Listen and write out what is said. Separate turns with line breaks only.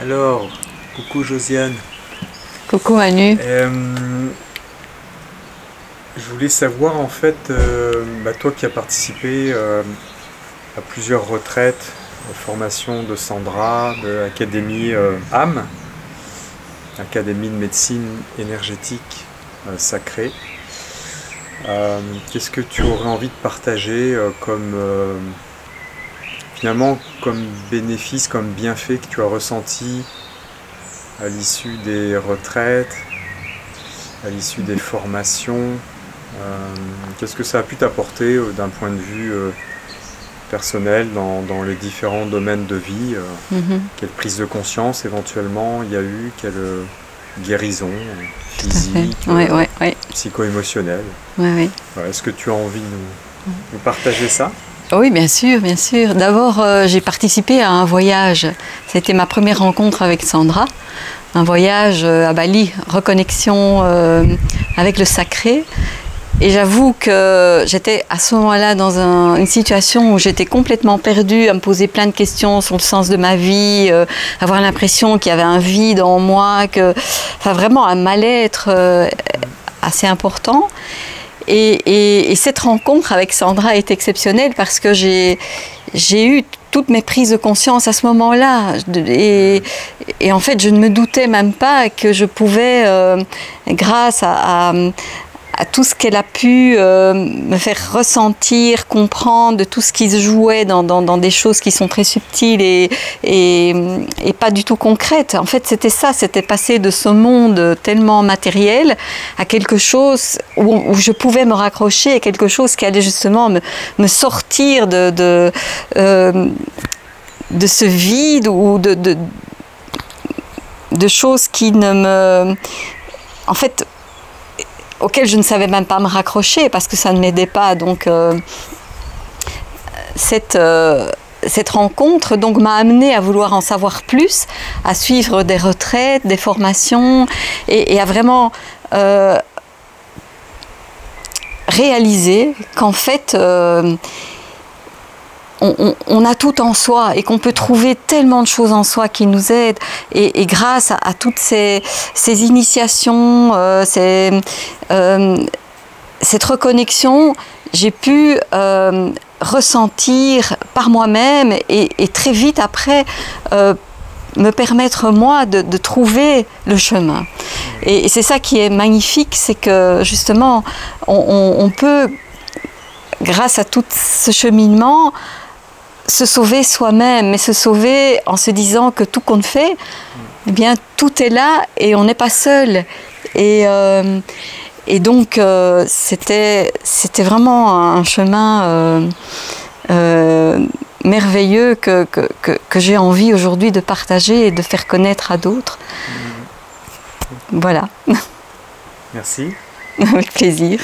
Alors, coucou Josiane.
Coucou Manu.
Je voulais savoir en fait, toi qui as participé à plusieurs retraites, aux formations de Sandra, de l'Académie âme, Académie de médecine énergétique sacrée. Qu'est-ce que tu aurais envie de partager finalement comme bénéfice, comme bienfait que tu as ressenti à l'issue des retraites, à l'issue des formations? Qu'est-ce que ça a pu t'apporter d'un point de vue personnel dans les différents domaines de vie? Quelle prise de conscience éventuellement il y a eu? Quelle guérison physique, psycho-émotionnelle? Est-ce que tu as envie de nous partager ça?
Oui, bien sûr, bien sûr. D'abord, j'ai participé à un voyage. C'était ma première rencontre avec Sandra. Un voyage à Bali, reconnexion avec le sacré. Et j'avoue que j'étais à ce moment-là dans une situation où j'étais complètement perdue, à me poser plein de questions sur le sens de ma vie, avoir l'impression qu'il y avait un vide en moi, vraiment un mal-être assez important. Et cette rencontre avec Sandra est exceptionnelle parce que j'ai eu toutes mes prises de conscience à ce moment-là. Et en fait, je ne me doutais même pas que je pouvais, grâce à tout ce qu'elle a pu me faire ressentir, comprendre, de tout ce qui se jouait dans des choses qui sont très subtiles et pas du tout concrètes. En fait, c'était ça, c'était passer de ce monde tellement matériel à quelque chose où je pouvais me raccrocher à quelque chose qui allait justement me sortir de ce vide ou de choses qui ne me... En fait, auquel je ne savais même pas me raccrocher parce que ça ne m'aidait pas. Donc cette rencontre m'a amenée à vouloir en savoir plus, à suivre des retraites, des formations et à vraiment réaliser qu'en fait on a tout en soi et qu'on peut trouver tellement de choses en soi qui nous aident. Et grâce à toutes ces initiations, cette reconnexion, j'ai pu ressentir par moi-même et très vite après me permettre moi de trouver le chemin. Et c'est ça qui est magnifique, c'est que justement on peut, grâce à tout ce cheminement, se sauver soi-même, mais se sauver en se disant que tout compte fait, eh bien tout est là et on n'est pas seul. Et donc c'était vraiment un chemin merveilleux que j'ai envie aujourd'hui de partager et de faire connaître à d'autres. Voilà.
Merci.
Avec plaisir.